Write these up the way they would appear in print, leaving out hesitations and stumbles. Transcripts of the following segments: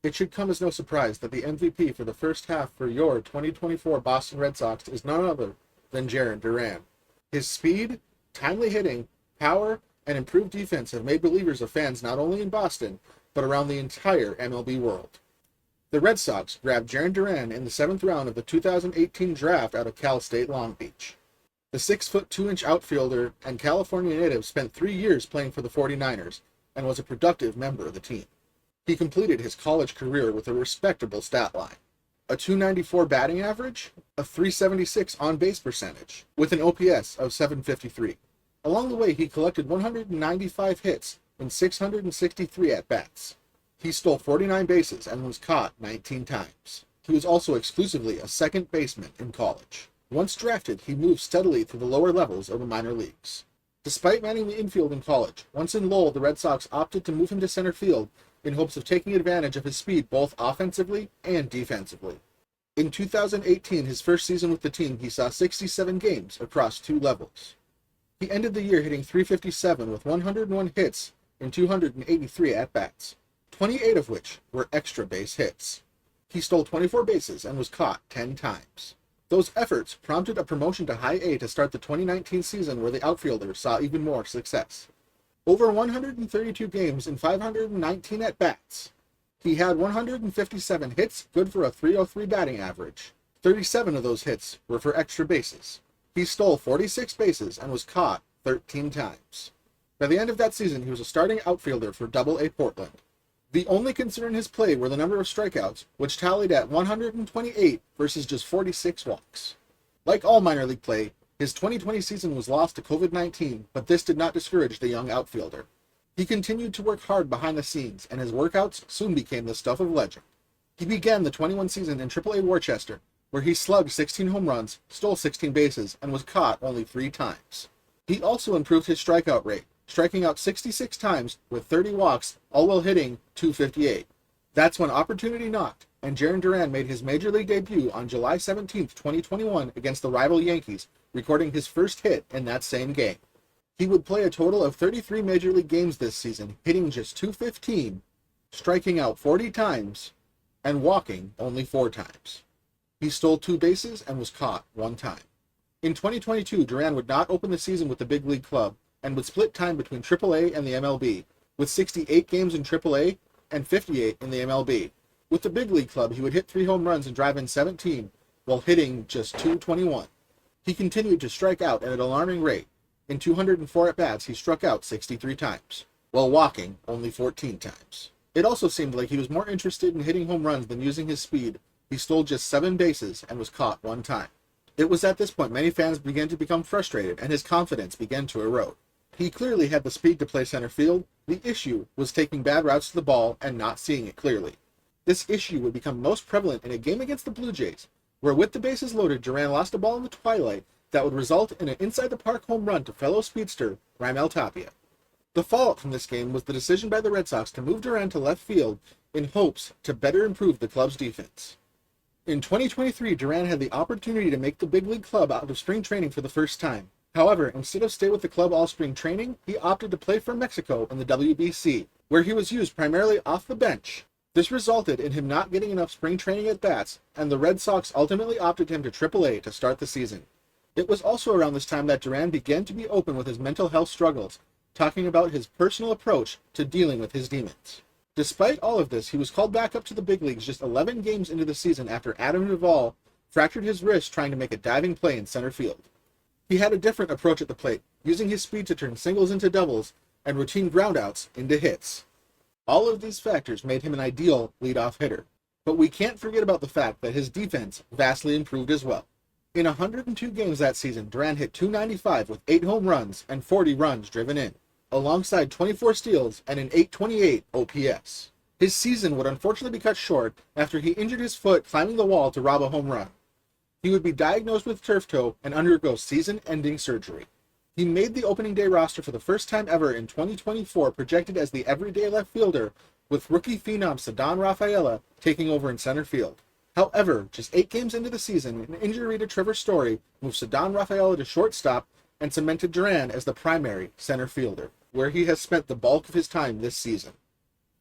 It should come as no surprise that the MVP for the first half for your 2024 Boston Red Sox is none other than Jarren Durran. His speed, timely hitting, power, and improved defense have made believers of fans not only in Boston, but around the entire MLB world. The Red Sox grabbed Jarren Duran in the 7th round of the 2018 draft out of Cal State Long Beach. The 6'2" outfielder and California native spent 3 years playing for the 49ers and was a productive member of the team. He completed his college career with a respectable stat line: a .294 batting average, a .376 on-base percentage, with an OPS of .753. Along the way, he collected 195 hits in 663 at-bats. He stole 49 bases and was caught 19 times. He was also exclusively a second baseman in college. Once drafted, he moved steadily through the lower levels of the minor leagues. Despite manning the infield in college, once in Lowell, the Red Sox opted to move him to center field in hopes of taking advantage of his speed both offensively and defensively. In 2018, his first season with the team, he saw 67 games across 2 levels. He ended the year hitting .357 with 101 hits in 283 at-bats, 28 of which were extra base hits. He stole 24 bases and was caught 10 times. Those efforts prompted a promotion to High A to start the 2019 season, where the outfielder saw even more success. Over 132 games and 519 at-bats. He had 157 hits, good for a .303 batting average. 37 of those hits were for extra bases. He stole 46 bases and was caught 13 times. By the end of that season, he was a starting outfielder for Double-A Portland. The only concern in his play were the number of strikeouts, which tallied at 128 versus just 46 walks. Like all minor league play, his 2020 season was lost to COVID-19, but this did not discourage the young outfielder. He continued to work hard behind the scenes, and his workouts soon became the stuff of legend. He began the 21 season in Triple-A Worcester, where he slugged 16 home runs, stole 16 bases, and was caught only 3 times. He also improved his strikeout rate, striking out 66 times with 30 walks, all while hitting .258. That's when opportunity knocked, and Jarren Duran made his major league debut on July 17, 2021 against the rival Yankees, recording his first hit in that same game. He would play a total of 33 major league games this season, hitting just .215, striking out 40 times, and walking only 4 times. He stole 2 bases and was caught 1 time. In 2022, Duran would not open the season with the big league club and would split time between AAA and the MLB, with 68 games in AAA and 58 in the MLB. With the big league club, he would hit 3 home runs and drive in 17, while hitting just .221. He continued to strike out at an alarming rate. In 204 at-bats, he struck out 63 times, while walking only 14 times. It also seemed like he was more interested in hitting home runs than using his speed. He stole just 7 bases and was caught 1 time. It was at this point many fans began to become frustrated, and his confidence began to erode. He clearly had the speed to play center field. The issue was taking bad routes to the ball and not seeing it clearly. This issue would become most prevalent in a game against the Blue Jays, where with the bases loaded, Duran lost a ball in the twilight that would result in an inside-the-park home run to fellow speedster Raimel Tapia. The fallout from this game was the decision by the Red Sox to move Duran to left field in hopes to better improve the club's defense. In 2023, Duran had the opportunity to make the big league club out of spring training for the first time. However, instead of stay with the club all spring training, he opted to play for Mexico in the WBC, where he was used primarily off the bench. This resulted in him not getting enough spring training at bats, and the Red Sox ultimately opted him to AAA to start the season. It was also around this time that Duran began to be open with his mental health struggles, talking about his personal approach to dealing with his demons. Despite all of this, he was called back up to the big leagues just 11 games into the season after Adam Duvall fractured his wrist trying to make a diving play in center field. He had a different approach at the plate, using his speed to turn singles into doubles and routine groundouts into hits. All of these factors made him an ideal leadoff hitter, but we can't forget about the fact that his defense vastly improved as well. In 102 games that season, Duran hit .295 with 8 home runs and 40 runs driven in, alongside 24 steals and an .828 OPS. His season would unfortunately be cut short after he injured his foot climbing the wall to rob a home run. He would be diagnosed with turf toe and undergo season-ending surgery. He made the opening day roster for the first time ever in 2024, projected as the everyday left fielder, with rookie phenom Ceddanne Rafaela taking over in center field. However, just 8 games into the season, an injury to Trevor Story moved Ceddanne Rafaela to shortstop and cemented Duran as the primary center fielder, where he has spent the bulk of his time this season.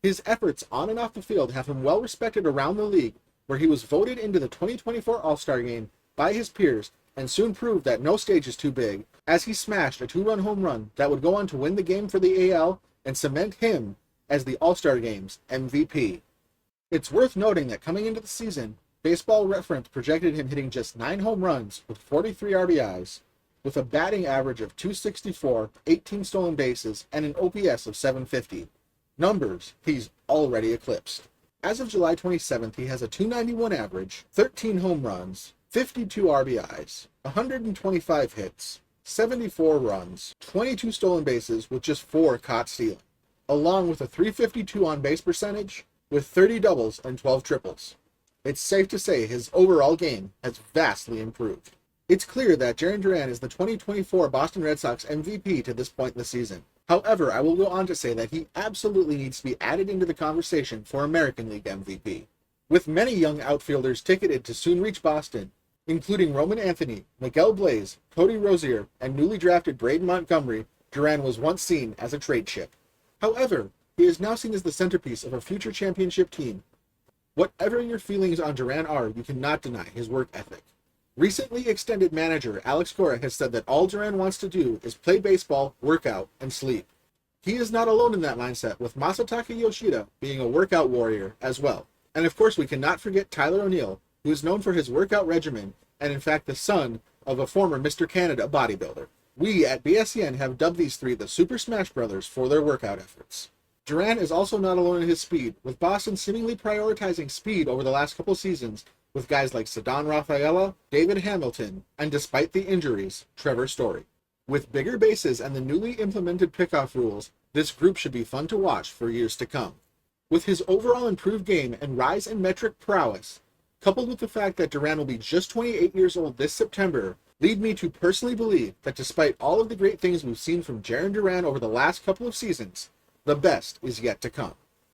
His efforts on and off the field have him well respected around the league, where he was voted into the 2024 All-Star Game by his peers and soon proved that no stage is too big, as he smashed a 2-run home run that would go on to win the game for the AL and cement him as the All-Star Game's MVP. It's worth noting that coming into the season, Baseball Reference projected him hitting just 9 home runs with 43 RBIs, with a batting average of .264, 18 stolen bases, and an OPS of .750. Numbers he's already eclipsed. As of July 27th, he has a .291 average, 13 home runs, 52 RBIs, 125 hits, 74 runs, 22 stolen bases with just 4 caught stealing, along with a .352 on-base percentage with 30 doubles and 12 triples. It's safe to say his overall game has vastly improved. It's clear that Jarren Duran is the 2024 Boston Red Sox MVP to this point in the season. However, I will go on to say that he absolutely needs to be added into the conversation for American League MVP. With many young outfielders ticketed to soon reach Boston, including Roman Anthony, Miguel Blaze, Cody Rozier, and newly drafted Braden Montgomery, Duran was once seen as a trade chip. However, he is now seen as the centerpiece of a future championship team. Whatever your feelings on Duran are, you cannot deny his work ethic. Recently extended manager Alex Cora has said that all Duran wants to do is play baseball, work out, and sleep. He is not alone in that mindset, with Masataka Yoshida being a workout warrior as well. And of course we cannot forget Tyler O'Neill, who is known for his workout regimen, and in fact the son of a former Mr. Canada bodybuilder. We at BSEN have dubbed these three the Super Smash Brothers for their workout efforts. Duran is also not alone in his speed, with Boston seemingly prioritizing speed over the last couple seasons, with guys like Ceddanne Rafaela, David Hamilton, and despite the injuries, Trevor Story. With bigger bases and the newly implemented pickoff rules, this group should be fun to watch for years to come. With his overall improved game and rise in metric prowess, coupled with the fact that Duran will be just 28 years old this September, lead me to personally believe that despite all of the great things we've seen from Jarren Duran over the last couple of seasons, the best is yet to come.